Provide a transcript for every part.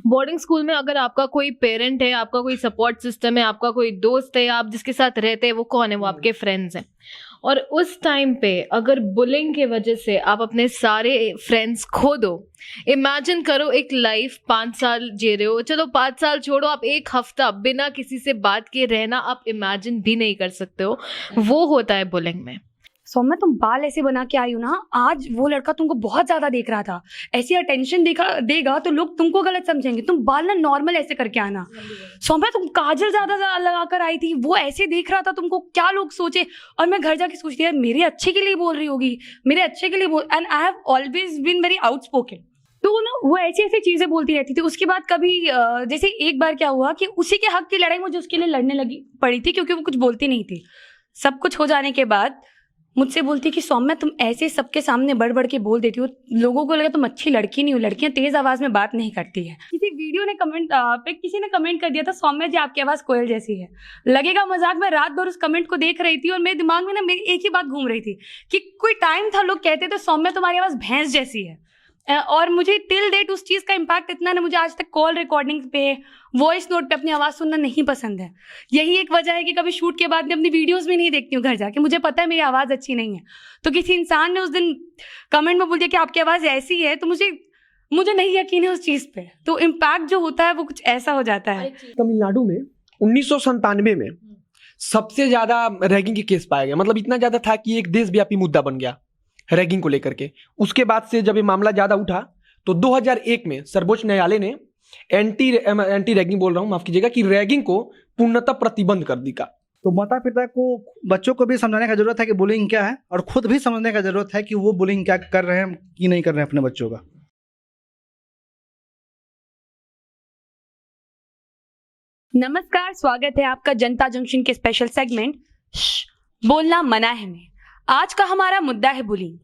Boarding school में अगर आपका कोई पेरेंट है, आपका कोई सपोर्ट सिस्टम है, आपका कोई दोस्त है, आप जिसके साथ रहते हैं वो कौन है? वो आपके फ्रेंड्स हैं। और उस टाइम पे अगर बुलिंग के वजह से आप अपने सारे फ्रेंड्स खो दो, इमेजिन करो एक लाइफ 5 साल जी रहे हो, चलो 5 साल छोड़ो, आप 1 हफ्ता बिना किसी से बात किए रहना आप इमेजिन भी नहीं कर सकते हो। वो होता है बुलिंग में। सौम्या, तुम बाल ऐसे बना के आई हो ना, आज वो लड़का तुमको बहुत ज्यादा देख रहा था, ऐसी अटेंशन देगा तो लोग तुमको गलत समझेंगे। तुम बाल ना नॉर्मल ऐसे करके आना। सौम्या, तुम काजल ज्यादा लगा कर आई थी, वो ऐसे देख रहा था तुमको, क्या लोग सोचे। और मैं घर जाके सोचती है मेरे अच्छे के लिए बोल रही होगी, मेरे अच्छे के लिए बोल, and I have always been very outspoken. तो ना वो ऐसी ऐसी चीजें बोलती रहती थी। उसके बाद कभी जैसे एक बार क्या हुआ कि उसी के हक की लड़ाई मुझे उसके लिए लड़ने लगी पड़ी थी, क्योंकि वो कुछ बोलती नहीं थी। सब कुछ हो जाने के बाद मुझसे बोलती कि सौम्या, तुम ऐसे सबके सामने बढ़ बढ़ के बोल देती हो, लोगों को लगा तुम अच्छी लड़की नहीं हो, लड़कियां तेज आवाज में बात नहीं करती है। किसी वीडियो ने किसी ने कमेंट कर दिया था, सौम्या जी आपकी आवाज कोयल जैसी है। लगेगा मजाक, मैं रात भर उस कमेंट को देख रही थी और मेरे दिमाग में ना मेरी एक ही बात घूम रही थी कि कोई टाइम था लोग कहते थे सौम्या तुम्हारी आवाज भैंस जैसी है। और मुझे टिल डेट उस चीज़ का इम्पैक्ट इतना ना, मुझे आज तक कॉल रिकॉर्डिंग पे, वॉइस नोट पे अपनी आवाज़ सुनना नहीं पसंद है। यही एक वजह है कि कभी शूट के बाद मैं अपनी वीडियोस भी नहीं देखती हूँ घर जाके। मुझे पता है मेरी आवाज़ अच्छी नहीं है। तो किसी इंसान ने उस दिन कमेंट में बोल दिया कि आपकी आवाज़ ऐसी है, तो मुझे नहीं यकीन है उस चीज़ पे। तो इम्पैक्ट जो होता है वो कुछ ऐसा हो जाता है। तमिलनाडु में 1997 में सबसे ज्यादा रैगिंग के केस पाया गया। मतलब इतना ज्यादा था कि एक देशव्यापी मुद्दा बन गया रैगिंग को लेकर के। उसके बाद से जब ये मामला ज्यादा उठा तो 2001 में सर्वोच्च न्यायालय ने एंटी रैगिंग बोल रहा हूं, माफ कीजिएगा, कि रैगिंग को पूर्णतः प्रतिबंध कर दी का। तो माता पिता को बच्चों को भी समझाने का जरूरत है कि बुलिंग क्या है, और खुद भी समझने का जरूरत है कि वो बुलिंग क्या कर रहे हैं कि नहीं कर रहे हैं अपने बच्चों का। नमस्कार, स्वागत है आपका जनता जंक्शन के स्पेशल सेगमेंट बोलना मना है में। आज का हमारा मुद्दा है बुलिंग।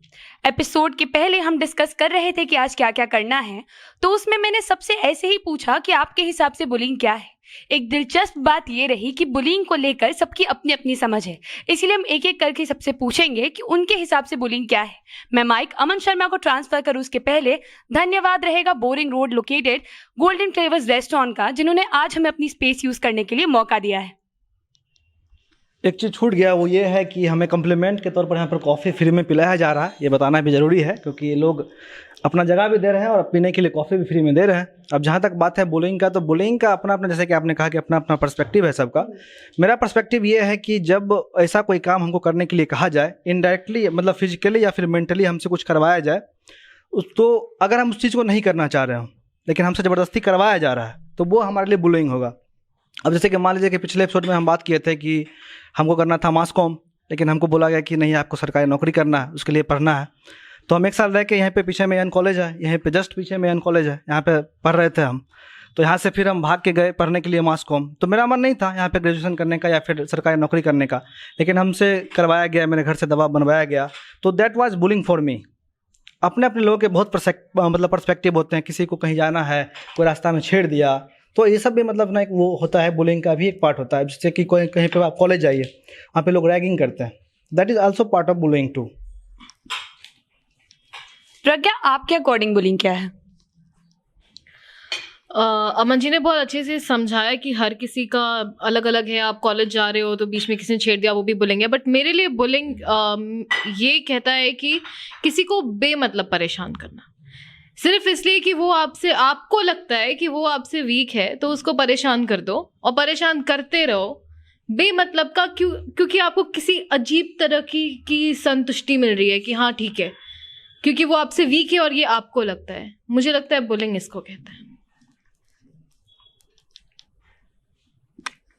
एपिसोड के पहले हम डिस्कस कर रहे थे कि आज क्या क्या करना है, तो उसमें मैंने सबसे ऐसे ही पूछा कि आपके हिसाब से बुलिंग क्या है। एक दिलचस्प बात ये रही कि बुलिंग को लेकर सबकी अपनी अपनी समझ है, इसलिए हम एक एक करके सबसे पूछेंगे कि उनके हिसाब से बुलिंग क्या है। मैं माइक अमन शर्मा को ट्रांसफर करूं उसके पहले धन्यवाद रहेगा boring road located golden flavours restaurant का, जिन्होंने आज हमें अपनी स्पेस यूज करने के लिए मौका दिया है। एक चीज़ छूट गया, वो ये है कि हमें कम्प्लीमेंट के तौर पर यहाँ पर कॉफ़ी फ्री में पिलाया जा रहा है। ये बताना भी ज़रूरी है क्योंकि ये लोग अपना जगह भी दे रहे हैं और पीने के लिए कॉफ़ी भी फ्री में दे रहे हैं। अब जहाँ तक बात है बुलिंग का, तो बुलिंग का अपना अपना, जैसे कि आपने कहा कि अपना अपना पर्सपेक्टिव है सबका। मेरा पर्सपेक्टिव ये है कि जब ऐसा कोई काम हमको करने के लिए कहा जाए, इनडायरेक्टली मतलब फिजिकली या फिर मेंटली हमसे कुछ करवाया जाए, तो अगर हम उस चीज़ को नहीं करना चाह रहे हो लेकिन हमसे ज़बरदस्ती करवाया जा रहा है, तो वो हमारे लिए बुलिंग होगा। अब जैसे कि मान लीजिए कि पिछले एपिसोड में हम बात किए थे कि हमको करना था मास कॉम, लेकिन हमको बोला गया कि नहीं, आपको सरकारी नौकरी करना है, उसके लिए पढ़ना है। तो हम 1 साल रह के यहाँ पे पीछे में एन कॉलेज है, यहीं पे जस्ट पीछे में एन कॉलेज है, यहाँ पे पढ़ रहे थे हम। तो यहाँ से फिर हम भाग के गए पढ़ने के लिए मास कॉम। तो मेरा मन नहीं था यहाँ पे ग्रेजुएशन करने का या फिर सरकारी नौकरी करने का, लेकिन हमसे करवाया गया, मेरे घर से दबाव बनवाया गया। तो that was bullying for me. अपने अपने लोगों के बहुत पर्सपेक्टिव होते हैं। किसी को कहीं जाना है, कोई रास्ता में छेड़ दिया, तो ये सब भी मतलब ना एक वो होता है, बुलिंग का भी एक पार्ट होता है। जैसे कि कोई कहीं पे आप कॉलेज जाइए, वहाँ पे लोग रैगिंग करते हैं, that is also part of bullying too. Pragya, आपके अकॉर्डिंग बुलिंग क्या है? अमन जी ने बहुत अच्छे से समझाया कि हर किसी का अलग अलग है। आप कॉलेज जा रहे हो तो बीच में किसी ने छेड़ दिया, वो भी बुलिंग है। बट मेरे लिए बुलिंग ये कहता है कि किसी को बेमतलब परेशान करना, सिर्फ इसलिए कि वो आपको लगता है कि वो आपसे वीक है, तो उसको परेशान कर दो और परेशान करते रहो बेमतलब का। क्योंकि आपको किसी अजीब तरह की संतुष्टि मिल रही है कि हाँ ठीक है, क्योंकि वो आपसे वीक है और ये आपको लगता है। मुझे लगता है बुलिंग इसको कहते हैं।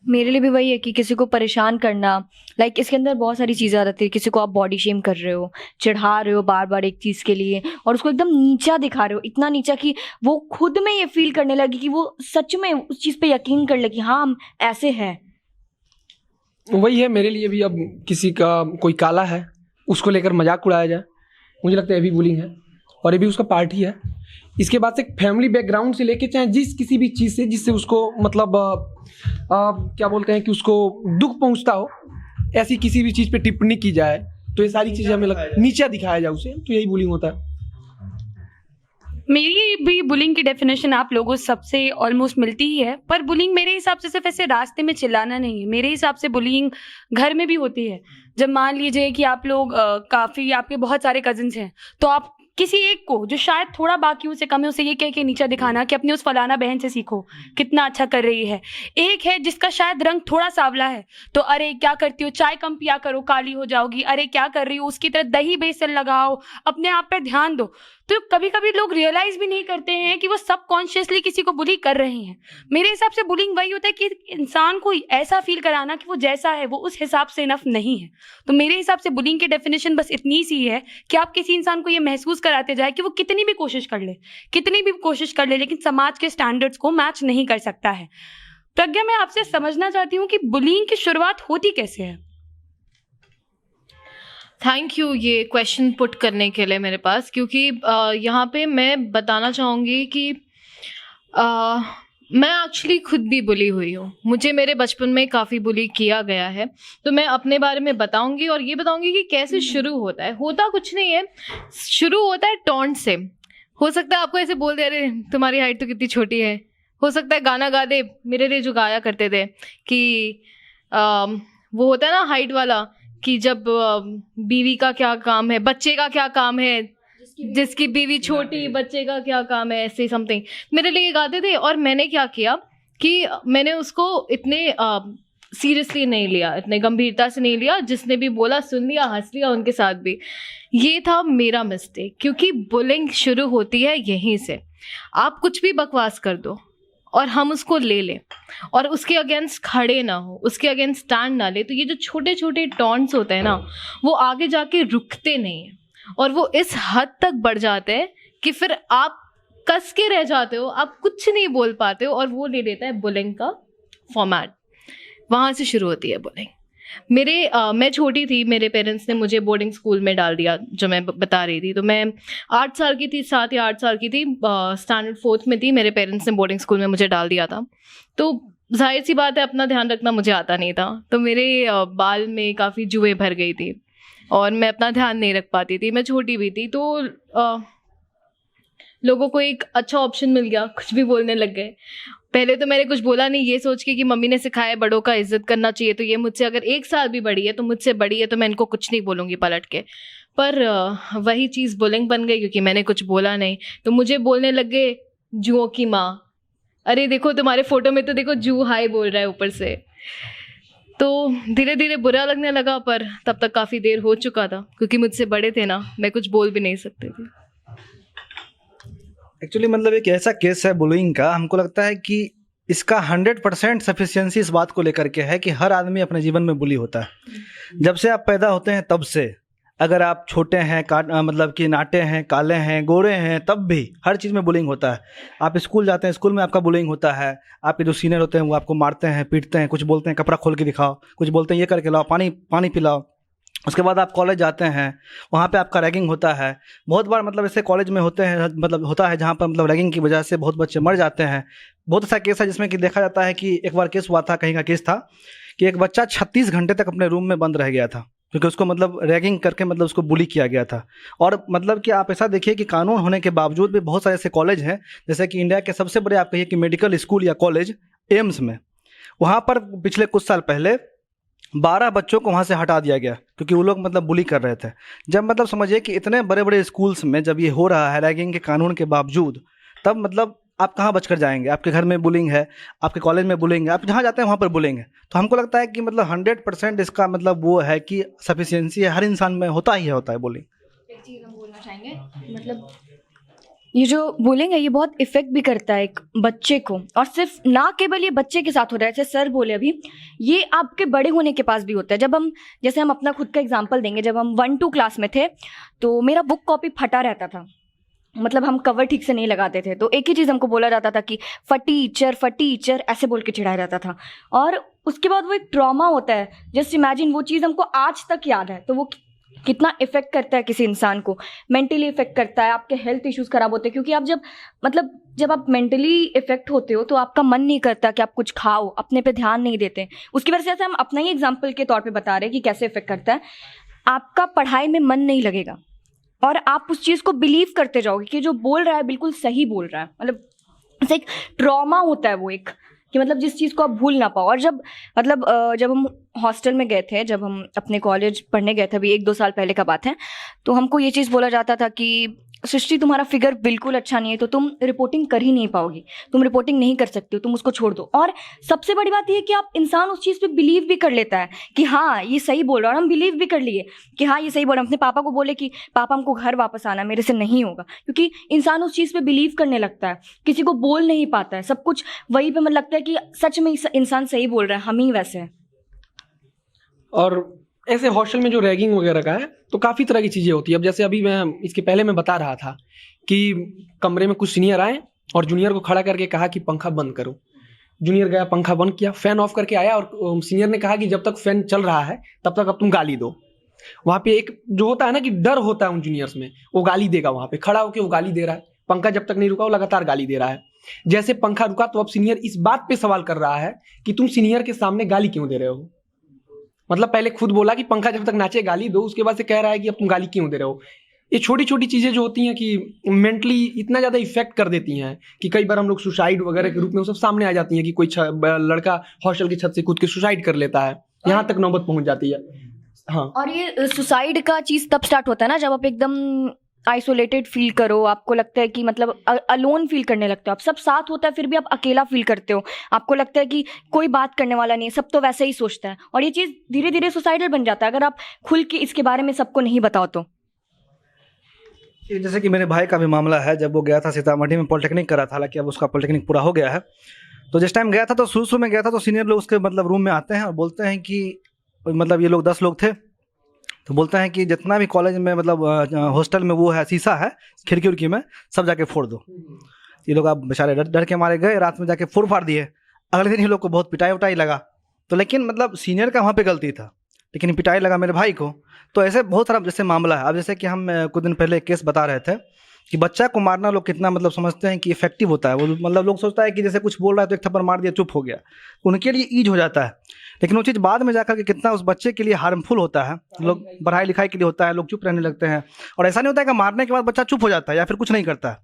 मेरे लिए भी वही है कि किसी को परेशान करना, लाइक इसके अंदर बहुत सारी चीज़ें आ जाती है। किसी को आप बॉडी शेम कर रहे हो, चढ़ा रहे हो बार बार एक चीज़ के लिए, और उसको एकदम नीचा दिखा रहे हो, इतना नीचा कि वो खुद में ये फील करने लगी कि वो सच में उस चीज़ पे यकीन कर ले कि हाँ हम ऐसे हैं। वही है मेरे लिए भी। अब किसी का कोई काला है, उसको लेकर मजाक उड़ाया जाए, मुझे लगता है ये भी बुलिंग है और ये भी उसका पार्ट ही है। इसके बाद से फैमिली बैकग्राउंड से लेके चाहे किसी भी चीज़ से जिससे उसको मतलब क्या बोलते हैं कि उसको दुख पहुंचता हो, ऐसी किसी भी चीज़ पे टिप्पणी की जाए, तो ये सारी चीज़ें हमें नीचा दिखाया जाए उसे, तो यही बुलिंग होता है। मेरी भी बुलिंग की डेफिनेशन आप लोगों सबसे ऑलमोस्ट मिलती ही है, पर बुलिंग मेरे हिसाब से सिर्फ ऐसे रास्ते में चिल्लाना नहीं है। मेरे हिसाब से बुलिंग घर में भी होती है। जब मान लीजिए कि आप लोग काफ़ी, आपके बहुत सारे कजिन्स हैं, तो आप किसी एक को जो शायद थोड़ा बाकियों से कम है उसे ये कह के नीचा दिखाना कि अपने उस फलाना बहन से सीखो कितना अच्छा कर रही है। एक है जिसका शायद रंग थोड़ा सांवला है, तो अरे क्या करती हो, चाय कम पिया करो काली हो जाओगी, अरे क्या कर रही हो, उसकी तरह दही बेसन लगाओ, अपने आप पे ध्यान दो। तो कभी कभी लोग रियलाइज भी नहीं करते हैं कि वो सबकॉन्शियसली किसी को बुली कर रहे हैं। मेरे हिसाब से बुलिंग वही होता है कि इंसान को ऐसा फील कराना कि वो जैसा है वो उस हिसाब से इनफ नहीं है। तो मेरे हिसाब से बुलिंग की डेफिनेशन बस इतनी सी है कि आप किसी इंसान को ये महसूस कराते जाए कि वो कितनी भी कोशिश कर ले लेकिन समाज के स्टैंडर्ड्स को मैच नहीं कर सकता है। प्रज्ञा, मैं आपसे समझना चाहती हूँ कि बुलिंग की शुरुआत होती कैसे है? थैंक यू ये क्वेश्चन पुट करने के लिए मेरे पास, क्योंकि यहाँ पे मैं बताना चाहूँगी कि मैं एक्चुअली खुद भी बुली हुई हूँ। मुझे मेरे बचपन में काफ़ी बुली किया गया है, तो मैं अपने बारे में बताऊँगी और ये बताऊँगी कि कैसे शुरू होता है। होता कुछ नहीं है, शुरू होता है टॉन्ट से। हो सकता है आपको ऐसे बोल दे, अरे तुम्हारी हाइट तो कितनी छोटी है। हो सकता है गाना गा दे, मेरे लिए जो गाया करते थे कि वो होता है ना हाइट वाला, कि जब बीवी का क्या काम है, बच्चे का क्या काम है, जिसकी बीवी छोटी बच्चे का क्या काम है, ऐसे समथिंग मेरे लिए गाते थे। और मैंने क्या किया कि मैंने उसको इतने सीरियसली नहीं लिया, इतने गंभीरता से नहीं लिया। जिसने भी बोला सुन लिया, हंस लिया उनके साथ भी। ये था मेरा मिस्टेक, क्योंकि बुलिंग शुरू होती है यहीं से। आप कुछ भी बकवास कर दो और हम उसको ले लें और उसके अगेंस्ट खड़े ना हो, उसके अगेंस्ट स्टैंड ना ले, तो ये जो छोटे छोटे टॉन्ट्स होते हैं ना, वो आगे जाके रुकते नहीं हैं और वो इस हद तक बढ़ जाते हैं कि फिर आप कस के रह जाते हो, आप कुछ नहीं बोल पाते हो और वो ले लेता है बुलिंग का फॉर्मेट। वहाँ से शुरू होती है बुलिंग। मैं छोटी थी, मेरे पेरेंट्स ने मुझे बोर्डिंग स्कूल में डाल दिया, जो मैं बता रही थी। तो मैं 8 साल की थी, 7 या 8 साल की थी, स्टैंडर्ड 4th में थी। मेरे पेरेंट्स ने बोर्डिंग स्कूल में मुझे डाल दिया था। तो जाहिर सी बात है, अपना ध्यान रखना मुझे आता नहीं था, तो मेरे बाल में काफ़ी जुएँ भर गई थी और मैं अपना ध्यान नहीं रख पाती थी। मैं छोटी भी थी, तो लोगों को एक अच्छा ऑप्शन मिल गया, कुछ भी बोलने लग गए। पहले तो मैंने कुछ बोला नहीं, ये सोच के कि मम्मी ने सिखाया है बड़ों का इज्जत करना चाहिए, तो ये मुझसे अगर 1 साल भी बड़ी है तो मुझसे बड़ी है, तो मैं इनको कुछ नहीं बोलूँगी पलट के। पर वही चीज़ बुलिंग बन गई, क्योंकि मैंने कुछ बोला नहीं। तो मुझे बोलने लग गए जुओं की माँ, अरे देखो तुम्हारे फोटो में तो देखो जू हाय बोल रहा है ऊपर से। तो धीरे धीरे बुरा लगने लगा, पर तब तक काफ़ी देर हो चुका था, क्योंकि मुझसे बड़े थे ना, मैं कुछ बोल भी नहीं सकती थी। एक्चुअली मतलब एक ऐसा केस है बुलिंग का, हमको लगता है कि इसका 100% सफिशिएंसी इस बात को लेकर के है कि हर आदमी अपने जीवन में बुली होता है। जब से आप पैदा होते हैं तब से, अगर आप छोटे हैं, मतलब कि नाटे हैं, काले हैं, गोरे हैं, तब भी हर चीज़ में बुलिंग होता है। आप स्कूल जाते हैं, स्कूल में आपका बुलिंग होता है। आपके जो सीनियर होते हैं वो आपको मारते हैं, पीटते हैं, कुछ बोलते हैं कपड़ा खोल के दिखाओ, कुछ बोलते हैं ये करके लाओ, पानी पिलाओ। उसके बाद आप कॉलेज जाते हैं, वहाँ पे आपका रैगिंग होता है। बहुत बार मतलब ऐसे कॉलेज में होता है जहाँ पर मतलब रैगिंग की वजह से बहुत बच्चे मर जाते हैं। बहुत ऐसा केस है जिसमें कि देखा जाता है कि एक बार केस हुआ था, कहीं का केस था कि एक बच्चा 36 घंटे तक अपने रूम में बंद रह गया था, क्योंकि उसको मतलब रैगिंग करके मतलब उसको बुली किया गया था। और मतलब कि आप ऐसा देखिए कि कानून होने के बावजूद भी बहुत सारे ऐसे कॉलेज हैं, जैसे कि इंडिया के सबसे बड़े आप कहिए कि मेडिकल स्कूल या कॉलेज एम्स में, वहाँ पर पिछले कुछ साल पहले 12 बच्चों को वहाँ से हटा दिया गया, क्योंकि वो लोग मतलब बुली कर रहे थे। जब मतलब समझिए कि इतने बड़े बड़े स्कूल्स में जब ये हो रहा है रैगिंग के कानून के बावजूद, तब मतलब आप कहाँ बचकर जाएंगे। आपके घर में बुलिंग है, आपके कॉलेज में बुलिंग है, आप जहाँ जाते हैं वहाँ पर बुलिंग है। तो हमको लगता है कि मतलब 100% इसका मतलब वो है कि सफिशिएंसी हर इंसान में होता है बुलिंग। एक चीज़ हम बोलना चाहेंगे, मतलब ये जो बुलिंग है ये बहुत इफेक्ट भी करता है एक बच्चे को, और सिर्फ ना केवल ये बच्चे के साथ हो रहा है, जैसे सर बोले अभी, ये आपके बड़े होने के पास भी होता है। जैसे हम अपना खुद का एग्जांपल देंगे, जब हम 1-2 क्लास में थे तो मेरा बुक कॉपी फटा रहता था, मतलब हम कवर ठीक से नहीं लगाते थे, तो एक ही चीज़ हमको बोला जाता था कि फटीचर ऐसे बोल के चिढ़ाया जाता था। और उसके बाद वो एक ट्रॉमा होता है, जस्ट इमेजिन वो चीज़ हमको आज तक याद है, तो वो कितना इफेक्ट करता है किसी इंसान को, मेंटली इफेक्ट करता है, आपके हेल्थ इश्यूज खराब होते हैं। क्योंकि आप जब आप मेंटली इफेक्ट होते हो तो आपका मन नहीं करता कि आप कुछ खाओ, अपने पे ध्यान नहीं देते। उसकी वजह से हम अपना ही एग्जाम्पल के तौर पे बता रहे हैं कि कैसे इफेक्ट करता है। आपका पढ़ाई में मन नहीं लगेगा, और आप उस चीज़ को बिलीव करते जाओगे कि जो बोल रहा है बिल्कुल सही बोल रहा है। मतलब ऐसे एक ट्रॉमा होता है वो एक, कि मतलब जिस चीज़ को आप भूल ना पाओ। और जब हम हॉस्टल में गए थे, जब हम अपने कॉलेज पढ़ने गए थे, अभी 1-2 साल पहले का बात है, तो हमको ये चीज़ बोला जाता था कि सृष्टि तुम्हारा फिगर बिल्कुल अच्छा नहीं है, तो तुम रिपोर्टिंग कर ही नहीं पाओगी, तुम रिपोर्टिंग नहीं कर सकती हो, तुम उसको छोड़ दो। और सबसे बड़ी बात ये है कि आप इंसान उस चीज़ पे बिलीव भी कर लेता है कि हाँ ये सही बोल रहा है, और हम बिलीव भी कर लिए कि हाँ ये सही बोल रहा है। अपने पापा को बोले कि पापा हमको घर वापस आना, मेरे से नहीं होगा, क्योंकि इंसान उस चीज़ पे बिलीव करने लगता है, किसी को बोल नहीं पाता है, सब कुछ वहीं पे मतलब लगता है कि सच में इंसान सही बोल रहा है, हम ही वैसे हैं। और ऐसे हॉस्टल में जो रैगिंग वगैरह का है तो काफ़ी तरह की चीज़ें होती है। अब जैसे अभी मैं इसके पहले मैं बता रहा था कि कमरे में कुछ सीनियर आए और जूनियर को खड़ा करके कहा कि पंखा बंद करो। जूनियर गया, पंखा बंद किया, फैन ऑफ करके आया और सीनियर ने कहा कि जब तक फैन चल रहा है तब तक अब तुम गाली दो। वहाँ पे एक जो होता है ना कि डर होता है उन जूनियर्स में, वो गाली देगा। वहाँ पे खड़ा होकर वो गाली दे रहा है, पंखा जब तक नहीं रुका वो लगातार गाली दे रहा है। जैसे पंखा रुका तो अब सीनियर इस बात पे सवाल कर रहा है कि तुम सीनियर के सामने गाली क्यों दे रहे हो। मतलब पहले खुद बोला कि पंखा जब तक नाचे गाली दो, उसके बाद से कह रहा है कि अब तुम गाली क्यों दे रहे हो। ये छोटी छोटी चीज़ें जो होती हैं कि मेंटली इतना ज़्यादा इफेक्ट कर देती हैं कि कई बार हम लोग सुसाइड वगैरह के रूप में वो सब सामने आ जाती हैं कि कोई लड़का हॉस्टल की छत से कूद के सुसाइड कर लेता है, यहाँ तक नौबत पहुँच जाती है। हाँ, और ये सुसाइड का चीज़ तब स्टार्ट होता है ना जब आप एकदम आइसोलेटेड फील करो, आपको लगता है कि मतलब अलोन फील करने लगते हो। आप सब साथ होता है फिर भी आप अकेला फील करते हो, आपको लगता है कि कोई बात करने वाला नहीं है, सब तो वैसे ही सोचता है। और ये चीज़ धीरे धीरे सुसाइडल बन जाता है अगर आप खुल के इसके बारे में सबको नहीं बताओ तो। जैसे कि मेरे भाई का भी मामला है, जब वो गया था सीतामढ़ी में पॉलिटेक्निक करा था, हालांकि अब उसका पॉलिटेक्निक पूरा हो गया है। तो जिस टाइम गया था तो शुरू में गया था तो सीनियर लोग उसके मतलब रूम में आते हैं और बोलते हैं कि मतलब ये लोग 10 लोग थे, तो बोलते हैं कि जितना भी कॉलेज में मतलब हॉस्टल में वो है शीशा है खिड़की उड़की में, सब जाके फोड़ दो। ये लोग आप बेचारे डर के मारे गए, रात में जाके फोड़ फाड़ दिए। अगले दिन ये लोग को बहुत पिटाई उटाई लगा। तो लेकिन मतलब सीनियर का वहाँ पे गलती था, लेकिन पिटाई लगा मेरे भाई को। तो ऐसे बहुत सारा जैसे मामला है। अब जैसे कि हम कुछ दिन पहले एक केस बता रहे थे कि बच्चा को मारना लोग कितना मतलब समझते हैं कि इफेक्टिव होता है। वो मतलब लोग सोचता है कि जैसे कुछ बोल रहा है तो एक थप्पड़ मार दिया चुप हो गया, उनके लिए ईज हो जाता है। लेकिन वो चीज़ बाद में जाकर के कितना उस बच्चे के लिए हार्मफुल होता है। लोग पढ़ाई लिखाई के लिए होता है, लोग चुप रहने लगते हैं। और ऐसा नहीं होता है कि मारने के बाद बच्चा चुप हो जाता है या फिर कुछ नहीं करता है,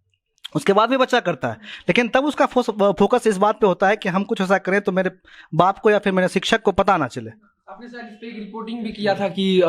उसके बाद भी बच्चा करता है। लेकिन तब उसका फोकस इस बात पे होता है कि हम कुछ ऐसा करें तो मेरे बाप को या फिर मेरे शिक्षक को पता ना चले। आपने शायद इस पे एक रिपोर्टिंग भी किया था कि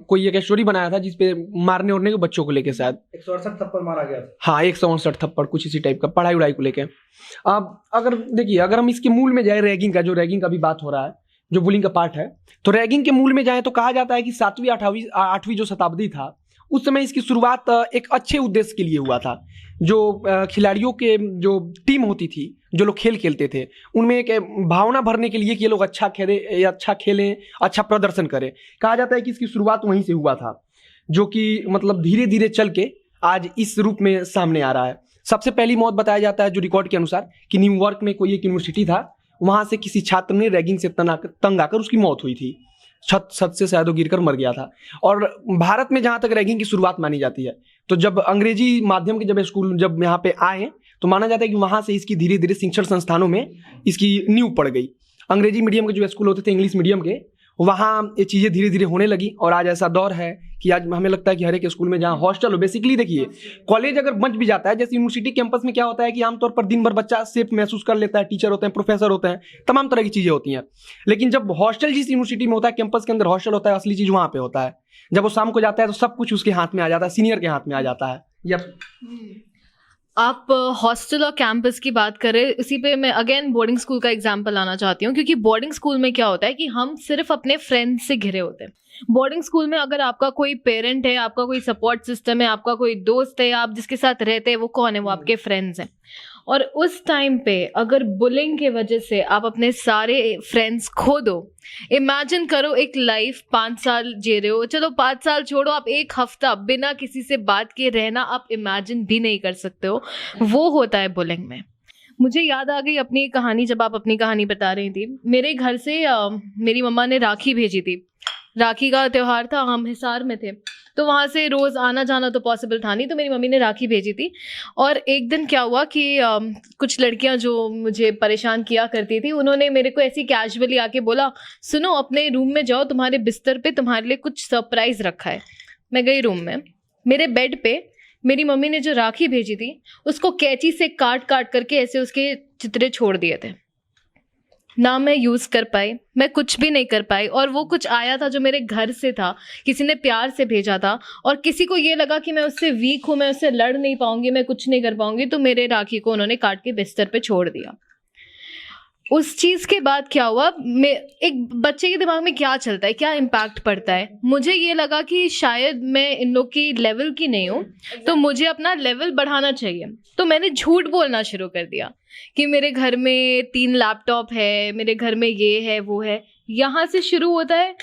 कोई एक स्टोरी बनाया था जिसपे मारने उड़ने के बच्चों को लेके शायद 168 थप्पड़ मारा गया था। हाँ, 168 थप्पड़, कुछ इसी टाइप का, पढ़ाई उड़ाई को लेके। अब अगर देखिए, अगर हम इसके मूल में जाए, रैगिंग का, जो रैगिंग का भी बात हो रहा है, जो बुलिंग का पार्ट है, तो रैगिंग के मूल में जाए तो कहा जाता है कि 7वीं 8वीं जो शताब्दी था उस समय इसकी शुरुआत एक अच्छे उद्देश्य के लिए हुआ था। जो खिलाड़ियों के जो टीम होती थी, जो लोग खेल खेलते थे, उनमें एक भावना भरने के लिए कि ये लोग अच्छा खेलें, अच्छा प्रदर्शन करें। कहा जाता है कि इसकी शुरुआत वहीं से हुआ था, जो कि मतलब धीरे धीरे चल के आज इस रूप में सामने आ रहा है। सबसे पहली मौत बताया जाता है जो रिकॉर्ड के अनुसार कि न्यूयॉर्क में कोई एक यूनिवर्सिटी था, वहाँ से किसी छात्र ने रैगिंग से तंग आकर उसकी मौत हुई थी। छत से शायद वो गिरकर मर गया था। और भारत में जहाँ तक रैगिंग की शुरुआत मानी जाती है, तो जब अंग्रेजी माध्यम के जब स्कूल जब यहाँ पे आए तो माना जाता है कि वहाँ से इसकी धीरे धीरे शिक्षण संस्थानों में इसकी नींव पड़ गई। अंग्रेजी मीडियम के जो स्कूल होते थे, इंग्लिश मीडियम के, वहाँ ये चीज़ें धीरे धीरे होने लगी। और आज ऐसा दौर है कि आज हमें लगता है कि हर एक स्कूल में जहाँ हॉस्टल हो, बेसिकली देखिए कॉलेज अगर बच भी जाता है, जैसे यूनिवर्सिटी कैंपस में क्या होता है कि आमतौर पर दिन भर बच्चा सेफ महसूस कर लेता है, टीचर होते हैं, प्रोफेसर होते हैं, तमाम तरह की चीज़ें होती हैं। लेकिन जब हॉस्टल जिस यूनिवर्सिटी में होता है, कैंपस के अंदर हॉस्टल होता है, असली चीज़ वहाँ पे होता है। जब वो शाम को जाता है तो सब कुछ उसके हाथ में आ जाता है, सीनियर के हाथ में आ जाता है। आप हॉस्टल और कैंपस की बात करें, इसी पे मैं अगेन बोर्डिंग स्कूल का एग्जांपल लाना चाहती हूँ, क्योंकि बोर्डिंग स्कूल में क्या होता है कि हम सिर्फ अपने फ्रेंड्स से घिरे होते हैं। बोर्डिंग स्कूल में अगर आपका कोई पेरेंट है, आपका कोई सपोर्ट सिस्टम है, आपका कोई दोस्त है, आप जिसके साथ रहते हैं वो कौन है? वो आपके फ्रेंड्स हैं। और उस टाइम पे अगर बुलिंग के वजह से आप अपने सारे फ्रेंड्स खो दो, इमेजिन करो एक लाइफ 5 साल जी रहे हो, चलो 5 साल छोड़ो, आप 1 हफ्ता बिना किसी से बात किए रहना आप इमेजिन भी नहीं कर सकते हो। वो होता है बुलिंग में। मुझे याद आ गई अपनी कहानी, जब आप अपनी कहानी बता रही थी। मेरे घर से मेरी मम्मा ने राखी भेजी थी। राखी का त्यौहार था, हम हिसार में थे, तो वहाँ से रोज़ आना जाना तो पॉसिबल था नहीं, तो मेरी मम्मी ने राखी भेजी थी। और एक दिन क्या हुआ कि कुछ लड़कियाँ जो मुझे परेशान किया करती थी, उन्होंने मेरे को ऐसी कैजुअली आके बोला, सुनो अपने रूम में जाओ, तुम्हारे बिस्तर पे तुम्हारे लिए कुछ सरप्राइज़ रखा है। मैं गई रूम में, मेरे बेड पे मेरी मम्मी ने जो राखी भेजी थी उसको कैंची से काट काट करके ऐसे उसके चित्रे छोड़ दिए थे। ना मैं यूज़ कर पाई, मैं कुछ भी नहीं कर पाई। और वो कुछ आया था जो मेरे घर से था, किसी ने प्यार से भेजा था, और किसी को ये लगा कि मैं उससे वीक हूँ, मैं उससे लड़ नहीं पाऊंगी, मैं कुछ नहीं कर पाऊंगी, तो मेरे राखी को उन्होंने काट के बिस्तर पे छोड़ दिया। उस चीज़ के बाद क्या हुआ, एक बच्चे के दिमाग में क्या चलता है, क्या इम्पैक्ट पड़ता है। मुझे ये लगा कि शायद मैं इन लोग की लेवल की नहीं हूँ, तो मुझे अपना लेवल बढ़ाना चाहिए। तो मैंने झूठ बोलना शुरू कर दिया कि मेरे घर में 3 लैपटॉप है, मेरे घर में ये है वो है। यहाँ से शुरू होता है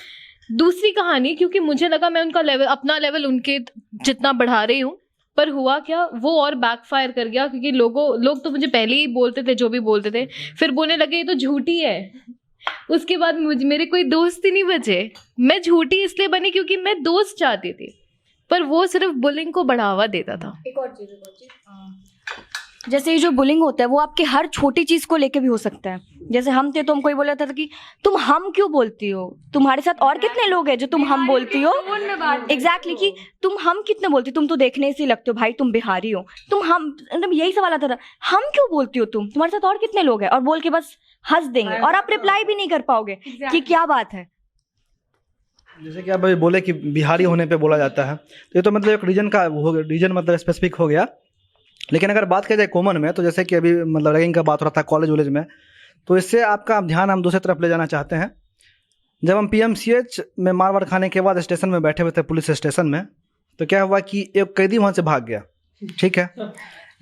दूसरी कहानी, क्योंकि मुझे लगा मैं उनका लेवल, अपना लेवल उनके जितना बढ़ा रही हूँ, पर हुआ क्या, वो और बैकफायर कर गया। क्योंकि लोग तो मुझे पहले ही बोलते थे जो भी बोलते थे, फिर बोलने लगे ये तो झूठी है। उसके बाद मेरे कोई दोस्त ही नहीं बचे। मैं झूठी इसलिए बनी क्योंकि मैं दोस्त चाहती थी, पर वो सिर्फ बुलिंग को बढ़ावा देता था। एक और चीज़ जैसे ये जो बुलिंग होता है वो आपके हर छोटी चीज़ को लेके भी हो सकता है। जैसे हम थे तो हमको ये बोला था कि तुम हम क्यों बोलती हो, तुम्हारे साथ और कितने लोग हैं जो तुम हम बोलती हो। एग्जैक्टली कि तुम हम कितने बोलती हो, तुम तो देखने से लगते हो भाई, तुम बिहारी हो, तुम हम, मतलब यही सवाल आता था, हम क्यों बोलती हो तुम, तुम्हारे साथ और कितने लोग हैं, और बोल के बस हंस देंगे और आप रिप्लाई भी नहीं कर पाओगे कि क्या बात है। जैसे कि आप अभी बोले कि बिहारी होने पे बोला जाता है, तो ये तो मतलब एक रीजन का हो गया, रीजन मतलब स्पेसिफिक हो गया। लेकिन अगर बात किया जाए कॉमन में, तो जैसे कि अभी मतलब रैगिंग का बात हो रहा था कॉलेज वॉलेज में, तो इससे आपका ध्यान हम दूसरी तरफ ले जाना चाहते हैं। जब हम PMCH में मार खाने के बाद स्टेशन में बैठे हुए थे, पुलिस स्टेशन में, तो क्या हुआ कि एक कैदी वहाँ से भाग गया। ठीक है,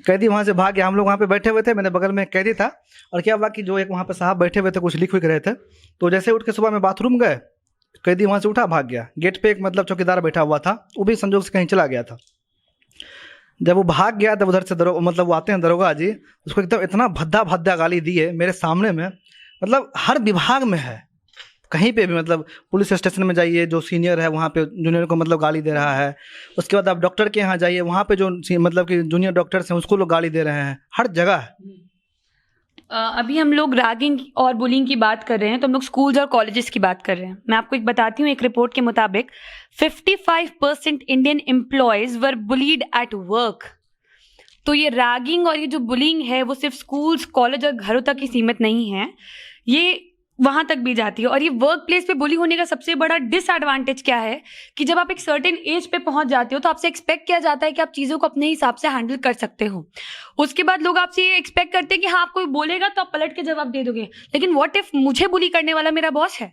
कैदी वहाँ से भाग गया, हम लोग वहाँ पे बैठे हुए थे, मेरे बगल में एक कैदी था। और क्या हुआ कि जो एक वहाँ पे साहब बैठे हुए थे, कुछ लिख रहे थे, तो जैसे उठ के सुबह में बाथरूम गए, कैदी वहाँ से उठा भाग गया। गेट पे एक मतलब चौकीदार बैठा हुआ था, वो भी संजोग से कहीं चला गया था। जब वो भाग गया तब उधर से मतलब वो आते हैं दरोगा जी, उसको एकदम इतना भद्दा भद्दा गाली दिए मेरे सामने में। मतलब हर विभाग में है, कहीं पे भी, मतलब पुलिस स्टेशन में जाइए, जो सीनियर है वहाँ पे जूनियर को मतलब गाली दे रहा है। उसके बाद आप डॉक्टर के यहाँ जाइए, वहाँ पे जो मतलब कि जूनियर डॉक्टर्स हैं उसको लोग गाली दे रहे हैं, हर जगह है। अभी हम लोग रैगिंग और बुलिंग की बात कर रहे हैं, तो हम लोग स्कूल्स और कॉलेजेस की बात कर रहे हैं। मैं आपको एक बताती हूँ, एक रिपोर्ट के मुताबिक 55% Indian employees were bullied at work. तो ये रैगिंग और ये जो बुलिंग है वो सिर्फ स्कूल्स, कॉलेज और घरों तक ही सीमित नहीं है, ये वहाँ तक भी जाती है। और ये वर्क प्लेस पे बुली होने का सबसे बड़ा डिसएडवांटेज क्या है कि जब आप एक सर्टेन एज पे पहुंच जाते हो तो आपसे एक्सपेक्ट किया जाता है कि आप चीज़ों को अपने हिसाब से हैंडल कर सकते हो। उसके बाद लोग आपसे ये एक्सपेक्ट करते हैं कि हाँ, आप कोई बोलेगा तो आप पलट के जवाब दे दोगे। लेकिन व्हाट इफ मुझे बुली करने वाला मेरा बॉस है,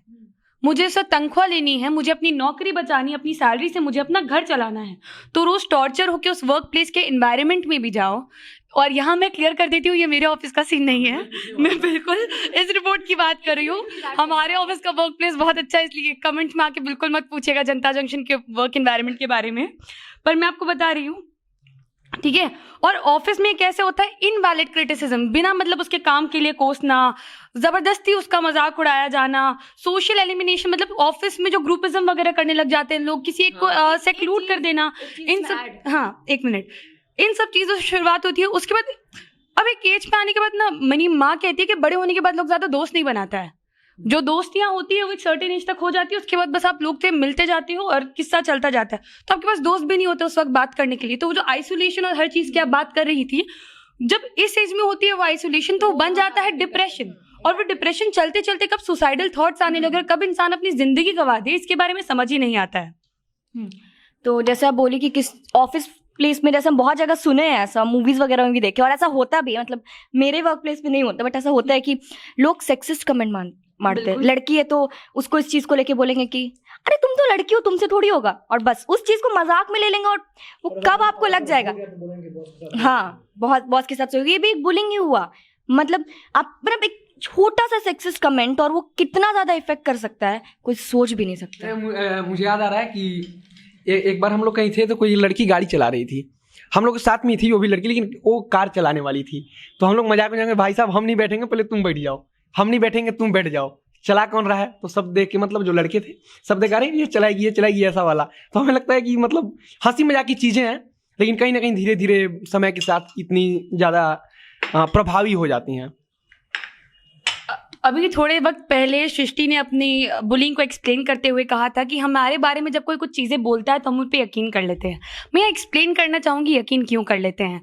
मुझे उससे तनख्वाह लेनी है, मुझे अपनी नौकरी बचानी है, अपनी सैलरी से मुझे अपना घर चलाना है, तो रोज टॉर्चर होकर उस वर्क प्लेस के एनवायरनमेंट में भी जाओ। और यहाँ मैं क्लियर कर देती हूँ, ये मेरे ऑफिस का सीन नहीं है, मैं बिल्कुल इस रिपोर्ट की बात कर रही हूँ। हमारे ऑफिस का वर्क प्लेस बहुत अच्छा है, इसलिए कमेंट में आके बिल्कुल मत पूछेगा जनता जंक्शन के वर्क एनवायरनमेंट के बारे में, पर मैं आपको बता रही हूँ, ठीक है। और ऑफिस में कैसे होता है, इनवैलिड क्रिटिसिज्म, बिना मतलब उसके काम के लिए कोसना, जबरदस्ती उसका मजाक उड़ाया जाना, सोशल एलिमिनेशन, मतलब ऑफिस में जो ग्रुपिज्म वगैरह करने लग जाते हैं लोग, किसी एक को सेक्लूड कर देना, इन सब, हाँ एक मिनट, इन सब चीज़ों से शुरुआत होती है। उसके बाद अब एक एज पे आने के बाद ना, मेरी माँ कहती है कि बड़े होने के बाद लोग ज़्यादा दोस्त नहीं बनाता है, जो दोस्तियाँ होती है वो एक सर्टेन एज तक हो जाती है, उसके बाद बस आप लोग से मिलते जाते हो और किस्सा चलता जाता है, तो आपके पास दोस्त भी नहीं होते उस वक्त बात करने के लिए। तो वो जो आइसोलेशन और हर चीज़ की आप बात कर रही थी, जब इस एज में होती है वो आइसोलेशन, तो बन जाता है डिप्रेशन, और वो डिप्रेशन चलते चलते कब सुसाइडल थॉट्स आने लगे, कब इंसान अपनी जिंदगी गंवा दे, इसके बारे में समझ ही नहीं आता है। तो जैसे आप बोली कि किस ऑफिस प्लेस में, जैसे हम बहुत जगह सुने हैं ऐसा, मूवीज वगैरह में भी देखे, और ऐसा होता भी है, मतलब मेरे वर्क प्लेस पे नहीं होता, बट ऐसा होता है कि लोग सेक्सिस्ट कमेंट मारते हैं। लड़की है तो उसको इस चीज को लेके बोलेंगे कि अरे तुम तो लड़की हो, तुमसे थोड़ी होगा, और बस उस चीज को मजाक में ले लेंगे, और वो कब आपको लग जाएगा, हाँ बहुत बॉस के साथ, ये भी एक बुलिंग ही हुआ। मतलब आप मतलब एक छोटा सा सेक्सिस्ट कमेंट, और वो कितना ज्यादा इफेक्ट कर सकता है कोई सोच भी नहीं सकता। मुझे याद आ रहा है कि एक बार हम लोग कहीं थे, तो कोई लड़की गाड़ी चला रही थी, हम लोग के साथ में थी वो भी लड़की, लेकिन वो कार चलाने वाली थी। तो हम लोग मजाक में जाएंगे, भाई साहब हम नहीं बैठेंगे, पहले तुम बैठ जाओ, हम नहीं बैठेंगे तुम बैठ जाओ, चला कौन रहा है। तो सब देख के, मतलब जो लड़के थे सब देख रहे हैं, ये चलाएगी ऐसा वाला। तो हमें लगता है कि मतलब हंसी मजाक की चीज़ें हैं, लेकिन कहीं ना कहीं धीरे धीरे समय के साथ इतनी ज़्यादा प्रभावी हो जाती हैं। अभी थोड़े वक्त पहले सृष्टि ने अपनी बुलिंग को एक्सप्लेन करते हुए कहा था कि हमारे बारे में जब कोई कुछ चीज़ें बोलता है तो हम उन पर यकीन कर लेते हैं। मैं एक्सप्लेन करना चाहूँगी यकीन क्यों कर लेते हैं।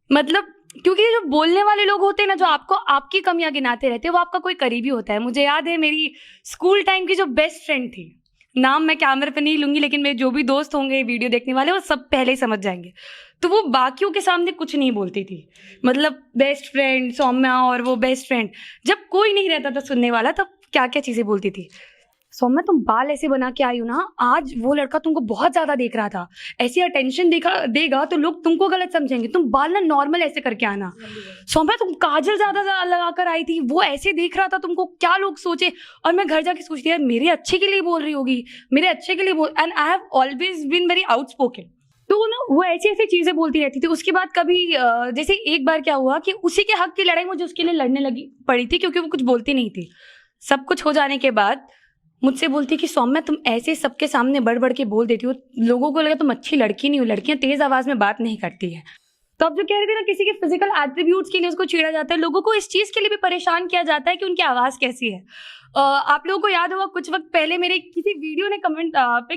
मतलब क्योंकि जो बोलने वाले लोग होते हैं ना, जो आपको आपकी कमियां गिनाते रहते हैं, वो आपका कोई करीबी होता है। मुझे याद है मेरी स्कूल टाइम की जो बेस्ट फ्रेंड थी, नाम मैं कैमरे पे नहीं लूंगी, लेकिन मेरे जो भी दोस्त होंगे वीडियो देखने वाले वो सब पहले ही समझ जाएंगे। तो वो बाकियों के सामने कुछ नहीं बोलती थी। मतलब बेस्ट फ्रेंड सौम्या और वो बेस्ट फ्रेंड, जब कोई नहीं रहता था सुनने वाला, तब क्या क्या चीज़ें बोलती थी। सौम्या तुम बाल ऐसे बना के आई हो ना, आज वो लड़का तुमको बहुत ज़्यादा देख रहा था, ऐसी अटेंशन देगा तो लोग तुमको गलत समझेंगे। तुम बाल ना नॉर्मल ऐसे करके आना। सौम्या तुम काजल ज़्यादा लगा कर आई थी, वो ऐसे देख रहा था तुमको, क्या लोग सोचे। और मैं घर जाके सोचती यार मेरे अच्छे के लिए बोल रही होगी, मेरे अच्छे के लिए बोल। And I have always been very outspoken. तो ना वो ऐसी ऐसी चीज़ें बोलती रहती थी। उसके बाद कभी जैसे एक बार क्या हुआ कि उसी के हक की लड़ाई मुझे उसके लिए लड़ने लगी पड़ी थी, क्योंकि वो कुछ बोलती नहीं थी। सब कुछ हो जाने के बाद मुझसे बोलती कि सौम्या तुम ऐसे सबके सामने बढ़ बढ़ के बोल देती हो, लोगों को लगा तुम अच्छी लड़की नहीं हो, लड़कियां तेज आवाज में बात नहीं करती है। तो अब जो कह रही थी ना, किसी के फिजिकल एट्रीब्यूट्स के लिए उसको छेड़ा जाता है, लोगों को इस चीज के लिए भी परेशान किया जाता है कि उनकी आवाज कैसी है। आप लोगों को याद होगा कुछ वक्त पहले मेरे किसी वीडियो ने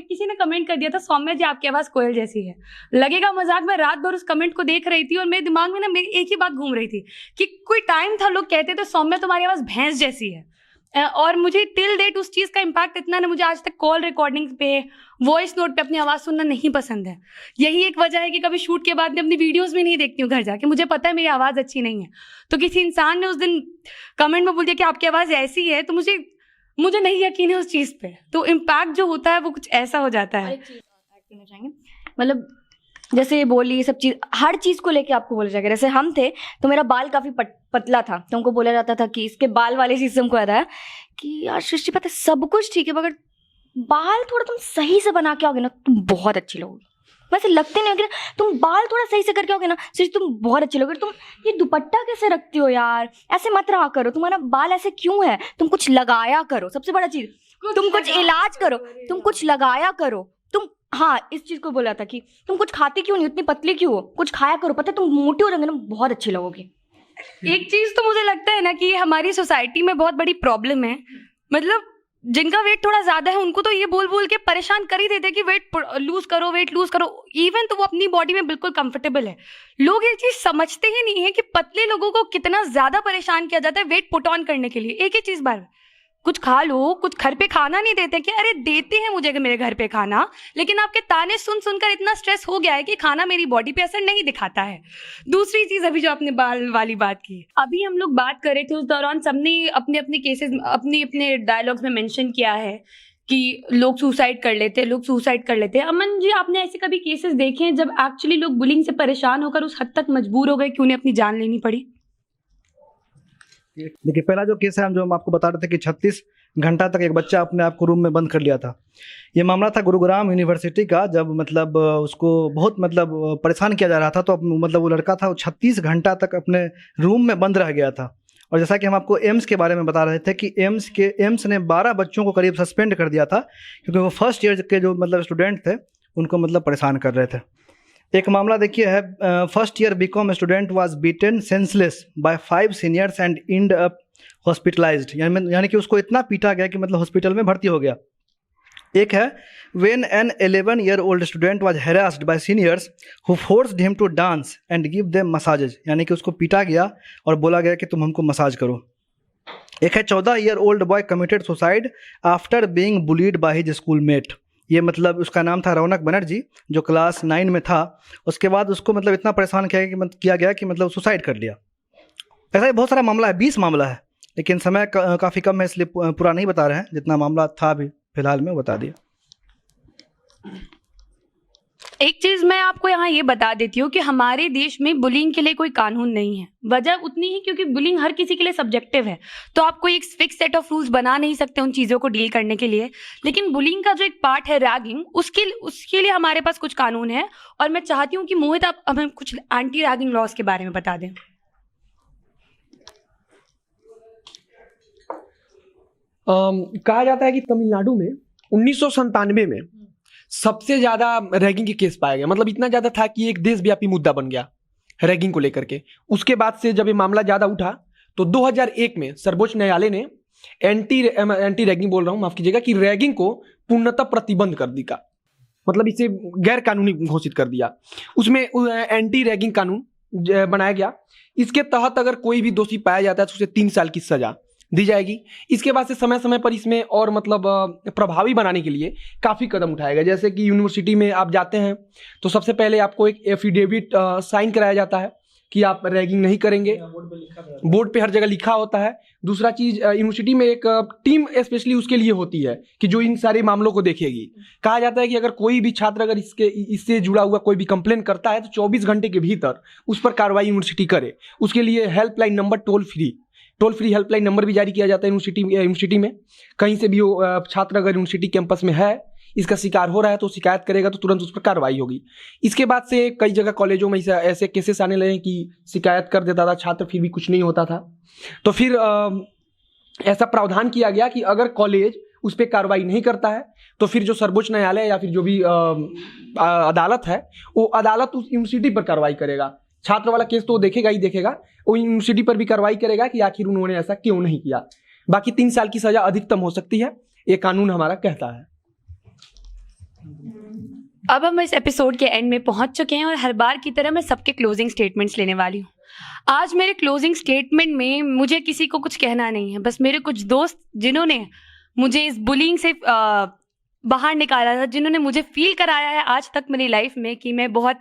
किसी ने कमेंट कर दिया था, सौम्या जी आपकी आवाज कोयल जैसी है। लगेगा मजाक, मैं रात भर उस कमेंट को देख रही थी और मेरे दिमाग में ना मेरी एक ही बात घूम रही थी कि कोई टाइम था लोग कहते थे सौम्या तुम्हारी आवाज भैंस जैसी है। और मुझे टिल डेट उस चीज़ का इम्पैक्ट इतना ना, मुझे आज तक कॉल रिकॉर्डिंग पे, वॉइस नोट पे अपनी आवाज़ सुनना नहीं पसंद है। यही एक वजह है कि कभी शूट के बाद मैं अपनी वीडियोस भी नहीं देखती हूँ घर जाके। मुझे पता है मेरी आवाज़ अच्छी नहीं है। तो किसी इंसान ने उस दिन कमेंट में बोल दिया कि आपकी आवाज़ ऐसी है, तो मुझे नहीं यकीन है उस चीज़ पे। तो इम्पैक्ट जो होता है वो कुछ ऐसा हो जाता है। मतलब जैसे ये बोली, ये सब चीज़, हर चीज़ को लेके आपको बोला जाएगा। जैसे हम थे तो मेरा बाल काफ़ी पतला था, तो हमको बोला जाता था कि इसके बाल वाले चीज़ से हमको याद आया कि यार सृष्टि पता है सब कुछ ठीक है, मगर बाल थोड़ा तुम सही से बना के आओगे ना तुम बहुत अच्छी लगोगी। वैसे लगते नहीं होगी ना, तुम बाल थोड़ा सही से करके आओगे ना सृष्टि तुम बहुत अच्छी लगोगी। तुम ये दुपट्टा कैसे रखती हो यार, ऐसे मत रहा करो, तुम्हारा बाल ऐसे क्यों है, तुम कुछ लगाया करो। सबसे बड़ा चीज़, तुम कुछ इलाज करो, तुम कुछ लगाया करो। तुम, हाँ, इस चीज को बोला था कि तुम कुछ खाती क्यों नहीं, इतनी पतली क्यों हो, कुछ खाया करो, पता है तुम मोटी हो जाओगे ना बहुत अच्छी लगोगी। एक चीज तो मुझे लगता है ना कि हमारी सोसाइटी में बहुत बड़ी प्रॉब्लम है। मतलब जिनका वेट थोड़ा ज्यादा है उनको तो ये बोल बोल के परेशान कर ही देते हैं कि वेट लूज करो, वेट लूज करो। इवन तो वो अपनी बॉडी में बिल्कुल कंफर्टेबल है। लोग ये चीज समझते ही नहीं है कि पतले लोगों को कितना ज्यादा परेशान किया जाता है वेट पुट ऑन करने के लिए। एक ही चीज बार कुछ खा लो, कुछ घर पे खाना नहीं देते कि अरे देते हैं मुझे मेरे घर पे खाना, लेकिन आपके ताने सुन सुनकर इतना स्ट्रेस हो गया है कि खाना मेरी बॉडी पे असर नहीं दिखाता है। दूसरी चीज, अभी जो आपने बाल वाली बात की, अभी हम लोग बात कर रहे थे, उस दौरान सबने अपने अपने केसेस अपने डायलॉग्स में मेंशन किया है कि लोग सुसाइड कर लेते हैं। अमन जी, आपने ऐसे कभी केसेस देखे हैं जब एक्चुअली लोग बुलिंग से परेशान होकर उस हद तक मजबूर हो गए कि उन्हें अपनी जान लेनी पड़ी? देखिए, पहला जो केस है जो हम आपको बता रहे थे कि 36 घंटा तक एक बच्चा अपने आप को रूम में बंद कर लिया था। ये मामला था गुरुग्राम यूनिवर्सिटी का, जब मतलब उसको बहुत मतलब परेशान किया जा रहा था। तो मतलब वो लड़का था, वो 36 घंटा तक अपने रूम में बंद रह गया था। और जैसा कि हम आपको एम्स के बारे में बता रहे थे कि एम्स ने 12 बच्चों को करीब सस्पेंड कर दिया था, क्योंकि वो फर्स्ट ईयर के जो मतलब स्टूडेंट थे उनको मतलब परेशान कर रहे थे। एक मामला देखिए है, first year BCom student was beaten senseless by 5 seniors and end up hospitalised, यानी कि उसको इतना पीटा गया कि मतलब हॉस्पिटल में भर्ती हो गया। एक है, when an 11-year-old student was harassed by seniors who forced him to dance and give them massages, यानी कि उसको पीटा गया और बोला गया कि तुम हमको मसाज करो। एक है, 14-year-old boy committed suicide after being bullied by his schoolmate. ये मतलब उसका नाम था रौनक बनर्जी, जो क्लास 9 में था। उसके बाद उसको मतलब इतना परेशान किया गया कि मतलब सुसाइड कर लिया। ऐसा ही बहुत सारा मामला है, 20 मामला है, लेकिन समय काफ़ी कम है इसलिए पूरा नहीं बता रहे हैं। जितना मामला था अभी फिलहाल में बता दिया। एक चीज मैं आपको यहाँ ये बता देती हूँ कि हमारे देश में बुलिंग के लिए कोई कानून नहीं है। वजह उतनी ही क्योंकि बुलिंग हर किसी के लिए सब्जेक्टिव है, तो आप कोई एक फिक्स सेट ऑफ रूल्स बना नहीं सकते उन चीज़ों को डील करने के लिए। लेकिन बुलिंग का जो एक पार्ट है रैगिंग, उसके लिए हमारे पास कुछ कानून है। और मैं चाहती हूँ कि मोहित आप हमें कुछ एंटी रैगिंग लॉज के बारे में बता दें। कहा जाता है कि तमिलनाडु में 1997 में सबसे ज्यादा रैगिंग के केस पाया गया। मतलब इतना ज्यादा था कि एक देशव्यापी मुद्दा बन गया रैगिंग को लेकर के। उसके बाद से जब ये मामला ज्यादा उठा तो 2001 में सर्वोच्च न्यायालय ने एंटी रैगिंग बोल रहा हूँ, माफ कीजिएगा, कि रैगिंग को पूर्णतः प्रतिबंध कर दी का, मतलब इसे गैर कानूनी घोषित कर दिया। उसमें एंटी रैगिंग कानून बनाया गया। इसके तहत अगर कोई भी दोषी पाया जाता है तो उसे 3 साल की सजा दी जाएगी। इसके बाद से समय समय पर इसमें और मतलब प्रभावी बनाने के लिए काफ़ी कदम उठाया गया। जैसे कि यूनिवर्सिटी में आप जाते हैं तो सबसे पहले आपको एक एफिडेविट साइन कराया जाता है कि आप रैगिंग नहीं करेंगे, बोर्ड पे हर जगह लिखा होता है। दूसरा चीज़, यूनिवर्सिटी में एक टीम स्पेशली उसके लिए होती है कि जो इन सारे मामलों को देखेगी। कहा जाता है कि अगर कोई भी छात्र अगर इससे जुड़ा हुआ कोई भी कंप्लेन करता है तो 24 घंटे के भीतर उस पर कार्रवाई यूनिवर्सिटी करे। उसके लिए helpline number, toll free helpline number भी जारी किया जाता है यूनिवर्सिटी में। कहीं से भी छात्र अगर यूनिवर्सिटी कैंपस में है, इसका शिकार हो रहा है तो शिकायत करेगा तो तुरंत उस पर कार्रवाई होगी। इसके बाद से कई जगह कॉलेजों में ऐसे केसेस आने लगे कि शिकायत कर देता था छात्र, फिर भी कुछ नहीं होता था। तो फिर ऐसा प्रावधान किया गया कि अगर कॉलेज उस पर कार्रवाई नहीं करता है तो फिर जो सर्वोच्च न्यायालय या फिर जो भी अदालत है वो अदालत उस यूनिवर्सिटी पर कार्रवाई करेगा। छात्र वाला केस तो वो देखेगा ही देखेगा, वो यूनिवर्सिटी पर भी कार्रवाई करेगा कि आखिर उन्होंने ऐसा क्यों नहीं किया। बाकी 3 साल की सजा अधिकतम हो सकती है, ये कानून हमारा कहता है। अब हम इस एपिसोड के एंड में पहुंच चुके हैं और हर बार की तरह मैं सबके क्लोजिंग स्टेटमेंट्स लेने वाली हूँ। आज मेरे क्लोजिंग स्टेटमेंट में मुझे किसी को कुछ कहना नहीं है, बस मेरे कुछ दोस्त जिन्होंने मुझे इस बुलिंग से बाहर निकाला था, जिन्होंने मुझे फील कराया है आज तक मेरी लाइफ में कि मैं बहुत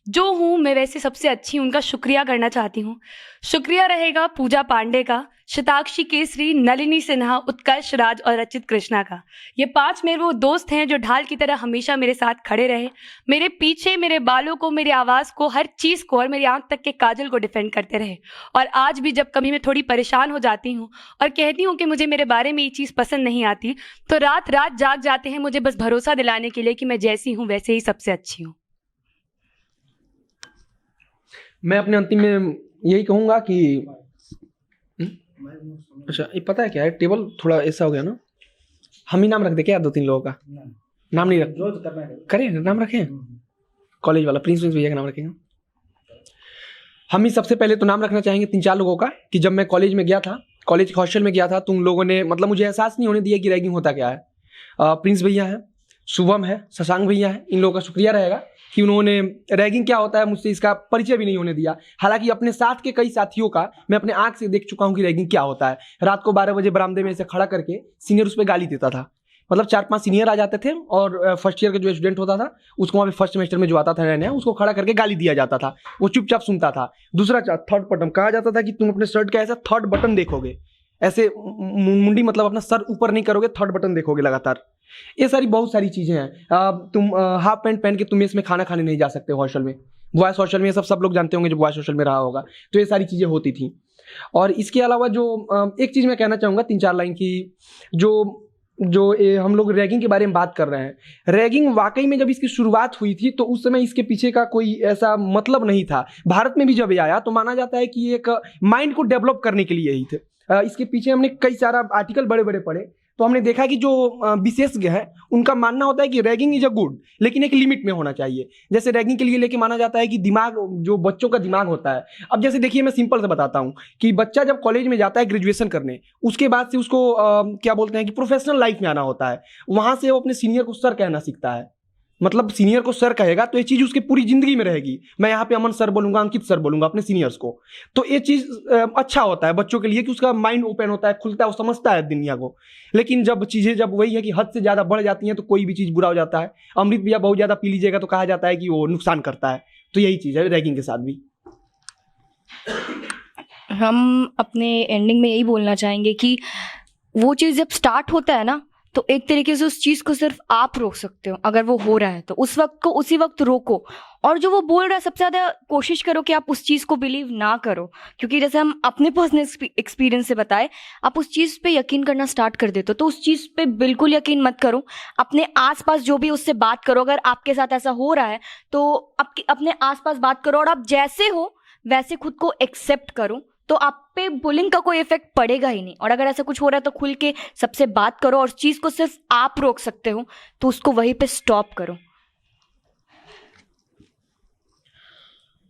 जो हूँ मैं वैसे सबसे अच्छी हूँ, उनका शुक्रिया करना चाहती हूँ। शुक्रिया रहेगा पूजा पांडे का, शताक्षी केसरी, नलिनी सिन्हा, उत्कर्ष राज और रचित कृष्णा का। ये 5 मेरे वो दोस्त हैं जो ढाल की तरह हमेशा मेरे साथ खड़े रहे, मेरे पीछे, मेरे बालों को, मेरी आवाज़ को, हर चीज़ को और मेरी आंख तक के काजल को डिफेंड करते रहे। और आज भी जब कभी मैं थोड़ी परेशान हो जाती हूँ और कहती हूँ कि मुझे मेरे बारे में ये चीज़ पसंद नहीं आती, तो रात रात जाग जाते हैं मुझे बस भरोसा दिलाने के लिए कि मैं जैसी हूँ वैसे ही सबसे अच्छी हूँ। मैं अपने अंतिम में यही कहूँगा कि अच्छा, ये पता है क्या है, टेबल थोड़ा ऐसा हो गया ना, हम ही नाम रख दे क्या 2-3 लोगों का नाम नहीं रख करें, नाम रखें कॉलेज वाला प्रिंस भैया का नाम रखेंगे। हम ही सबसे पहले तो नाम रखना चाहेंगे 3-4 लोगों का कि जब मैं कॉलेज में गया था, कॉलेज हॉस्टल में गया था, तुम लोगों ने मतलब मुझे एहसास नहीं होने दिया कि रैगिंग होता क्या है। प्रिंस भैया है, शुभम है, शशांक भैया है, इन लोगों का शुक्रिया रहेगा कि उन्होंने रैगिंग क्या होता है मुझसे इसका परिचय भी नहीं होने दिया। हालांकि अपने साथ के कई साथियों का मैं अपने आंख से देख चुका हूं कि रैगिंग क्या होता है। रात को 12 बजे बरामदे में ऐसे खड़ा करके सीनियर उस पर गाली देता था। मतलब 4-5 सीनियर आ जाते थे और फर्स्ट ईयर का जो स्टूडेंट होता था उसको वहाँ पे फर्स्ट सेमेस्टर में जो आता था नया, उसको खड़ा करके गाली दिया जाता था, वो चुपचाप सुनता था। दूसरा 3rd बटन कहा जाता था कि तुम अपने शर्ट का ऐसा 3rd बटन देखोगे, ऐसे मुंडी मतलब अपना सर ऊपर नहीं करोगे, 3rd बटन देखोगे लगातार। ये सारी बहुत सारी चीज़ें हैं। तुम हाफ पैंट पहन के तुम इसमें खाना खाने नहीं जा सकते हॉस्टल में, बॉयज़ हॉस्टल में, सब लोग जानते होंगे जो बॉयज़ हॉस्टल में रहा होगा। तो ये सारी चीज़ें होती थी। और इसके अलावा जो एक चीज़ मैं कहना चाहूँगा 3-4 लाइन की, जो हम लोग रैगिंग के बारे में बात कर रहे हैं, रैगिंग वाकई में जब इसकी शुरुआत हुई थी तो उस समय इसके पीछे का कोई ऐसा मतलब नहीं था। भारत में भी जब ये आया तो माना जाता है कि एक माइंड को डेवलप करने के लिए ही थे। इसके पीछे हमने कई सारा आर्टिकल बड़े बड़े पढ़े तो हमने देखा कि जो विशेषज्ञ है उनका मानना होता है कि रैगिंग इज अ गुड, लेकिन एक लिमिट में होना चाहिए। जैसे रैगिंग के लिए लेके माना जाता है कि दिमाग, जो बच्चों का दिमाग होता है, अब जैसे देखिए मैं सिंपल से बताता हूँ कि बच्चा जब कॉलेज में जाता है ग्रेजुएशन करने, उसके बाद से उसको क्या बोलते हैं कि प्रोफेशनल लाइफ में आना होता है। वहाँ से वो अपने सीनियर को सर कहना सीखता है, मतलब सीनियर को सर कहेगा तो ये चीज़ उसकी पूरी जिंदगी में रहेगी। मैं यहाँ पे अमन सर बोलूँगा, अंकित सर बोलूँगा अपने सीनियर्स को, तो ये चीज़ अच्छा होता है बच्चों के लिए कि उसका माइंड ओपन होता है, खुलता है, वो समझता है दुनिया को। लेकिन जब चीज़ें जब वही है कि हद से ज़्यादा बढ़ जाती हैं तो कोई भी चीज़ बुरा हो जाता है। अमृत भैया बहुत ज़्यादा पी लीजिएगा तो कहा जाता है कि वो नुकसान करता है, तो यही चीज़ है रैगिंग के साथ भी। हम अपने एंडिंग में यही बोलना चाहेंगे कि वो चीज़ जब स्टार्ट होता है ना तो एक तरीके से उस चीज़ को सिर्फ आप रोक सकते हो। अगर वो हो रहा है तो उस वक्त को उसी वक्त रोको, और जो वो बोल रहा है सबसे ज़्यादा कोशिश करो कि आप उस चीज़ को बिलीव ना करो, क्योंकि जैसे हम अपने पर्सनल एक्सपीरियंस से बताए, आप उस चीज़ पे यकीन करना स्टार्ट कर देते हो तो उस चीज़ पे बिल्कुल यकीन मत करो। अपने आसपास जो भी उससे बात करो, अगर आपके साथ ऐसा हो रहा है तो अपने आसपास बात करो और आप जैसे हो वैसे खुद को एक्सेप्ट करो, तो आप पे बुलिंग का कोई इफेक्ट पड़ेगा ही नहीं। और अगर ऐसा कुछ हो रहा है तो खुल के सबसे बात करो, और चीज़ को सिर्फ आप रोक सकते हो तो उसको वहीं पे स्टॉप करो।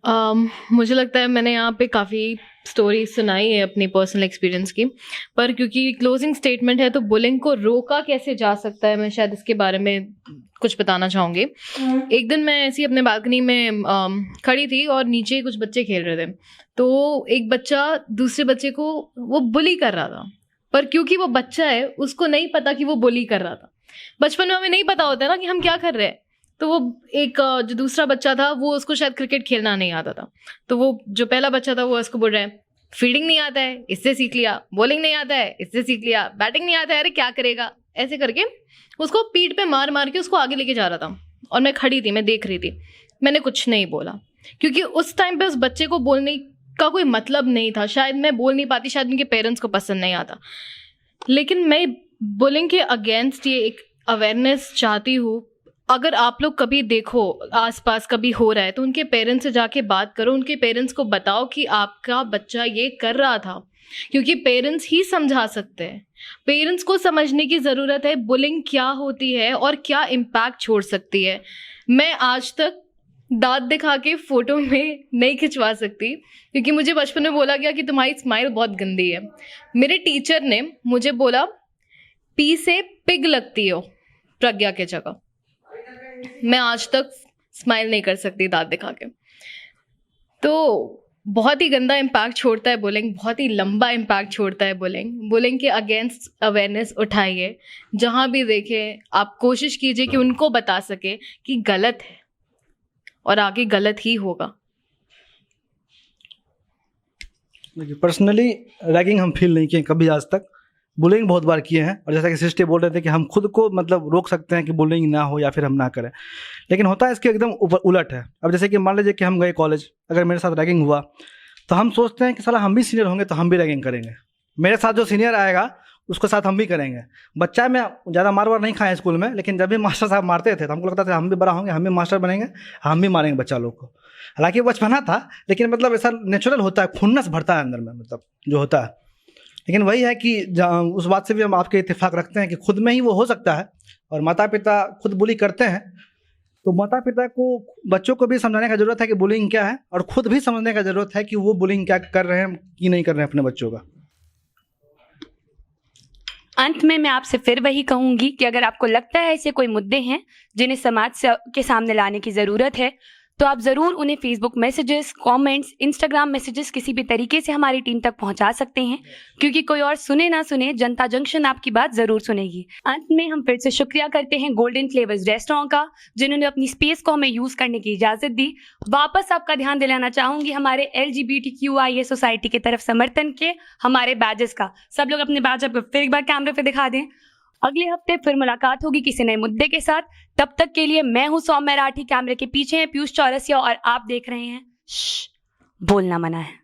मुझे लगता है मैंने यहाँ पे काफ़ी स्टोरी सुनाई है अपनी पर्सनल एक्सपीरियंस की, पर क्योंकि क्लोजिंग स्टेटमेंट है तो बुलिंग को रोका कैसे जा सकता है, मैं शायद इसके बारे में कुछ बताना चाहूँगी। एक दिन मैं ऐसी अपने बालकनी में खड़ी थी और नीचे कुछ बच्चे खेल रहे थे, तो एक बच्चा दूसरे बच्चे को वो बुली कर रहा था, पर क्योंकि वो बच्चा है उसको नहीं पता कि वो बुली कर रहा था। बचपन में हमें नहीं पता होता है ना कि हम क्या कर रहे हैं। तो वो एक जो दूसरा बच्चा था वो उसको शायद क्रिकेट खेलना नहीं आता था, तो वो जो पहला बच्चा था वो उसको बोल रहा है फील्डिंग नहीं आता है इससे सीख लिया, बॉलिंग नहीं आता है इससे सीख लिया, बैटिंग नहीं आता है अरे क्या करेगा, ऐसे करके उसको पीठ पे मार मार के उसको आगे लेके जा रहा था। और मैं खड़ी थी, मैं देख रही थी, मैंने कुछ नहीं बोला क्योंकि उस टाइम पे उस बच्चे को बोलने का कोई मतलब नहीं था। शायद मैं बोल नहीं पाती, शायद उनके पेरेंट्स को पसंद नहीं आता, लेकिन मैं बुलिंग के अगेंस्ट ये एक अवेयरनेस चाहती हूँ। अगर आप लोग कभी देखो आसपास कभी हो रहा है तो उनके पेरेंट्स से जाके बात करो, उनके पेरेंट्स को बताओ कि आपका बच्चा ये कर रहा था, क्योंकि पेरेंट्स ही समझा सकते हैं। पेरेंट्स को समझने की ज़रूरत है बुलिंग क्या होती है और क्या इम्पैक्ट छोड़ सकती है। मैं आज तक दांत दिखा के फ़ोटो में नहीं खिंचवा सकती क्योंकि मुझे बचपन में बोला गया कि तुम्हारी स्माइल बहुत गंदी है। मेरे टीचर ने मुझे बोला पी से पिग लगती हो प्रज्ञा के जगह। मैं आज तक स्माइल नहीं कर सकती दांत दिखा के। तो बहुत ही गंदा इम्पैक्ट छोड़ता है बुलिंग, बहुत ही लंबा इम्पैक्ट छोड़ता है बुलिंग। बुलिंग के अगेंस्ट अवेयरनेस उठाइए, जहाँ भी देखें आप कोशिश कीजिए कि उनको बता सके कि गलत है और आगे गलत ही होगा। देखिए पर्सनली रैगिंग हम फील नहीं किए कभी आज तक, बुलिंग बहुत बार किए हैं। और जैसा कि सिस्टर बोल रहे थे कि हम खुद को मतलब रोक सकते हैं कि बुलिंग ना हो या फिर हम ना करें, लेकिन होता है इसके एकदम उलट है। अब जैसे कि मान लीजिए कि हम गए कॉलेज, अगर मेरे साथ रैगिंग हुआ तो हम सोचते हैं कि साला हम भी सीनियर होंगे तो हम भी रैगिंग करेंगे, मेरे साथ जो सीनियर आएगा उसके साथ हम भी करेंगे। बच्चा में ज़्यादा मार वार नहीं खाए स्कूल में, लेकिन जब भी मास्टर साहब मारते थे तो हमको लगता था हम भी बड़ा होंगे, हम भी मास्टर बनेंगे, हम भी मारेंगे बच्चा लोग को। हालांकि बचपना था, लेकिन मतलब ऐसा नेचुरल होता है, खुन्नस भरता है अंदर में, मतलब जो होता है। लेकिन वही है कि उस बात से भी हम आपके इत्तेफाक रखते हैं कि खुद में ही वो हो सकता है। और माता पिता खुद बुली करते हैं तो माता पिता को बच्चों को भी समझाने का ज़रूरत है कि बुलिंग क्या है, और खुद भी समझने का ज़रूरत है कि वो बुलिंग क्या कर रहे हैं कि नहीं कर रहे हैं अपने बच्चों का। अंत में मैं आपसे फिर वही कहूंगी कि अगर आपको लगता है ऐसे कोई मुद्दे हैं जिन्हें समाज के सामने लाने की ज़रूरत है तो आप ज़रूर उन्हें Facebook messages, comments, Instagram messages किसी भी तरीके से हमारी टीम तक पहुंचा सकते हैं, क्योंकि कोई और सुने ना सुने जनता जंक्शन आपकी बात ज़रूर सुनेगी। अंत में हम फिर से शुक्रिया करते हैं गोल्डन फ्लेवर्स रेस्टोरेंट का, जिन्होंने अपनी स्पेस को हमें यूज़ करने की इजाज़त दी। वापस आपका ध्यान दिलाना चाहूँगी हमारे LGBTQIA सोसाइटी की तरफ समर्थन के हमारे बैजेस का। सब लोग अपने बैज आपको फिर एक बार कैमरे पर दिखा दें। अगले हफ्ते फिर मुलाकात होगी किसी नए मुद्दे के साथ। तब तक के लिए मैं हूं सौम्या राठी, कैमरे के पीछे हैं पीयूष चौरसिया और आप देख रहे हैं बोलना मना है।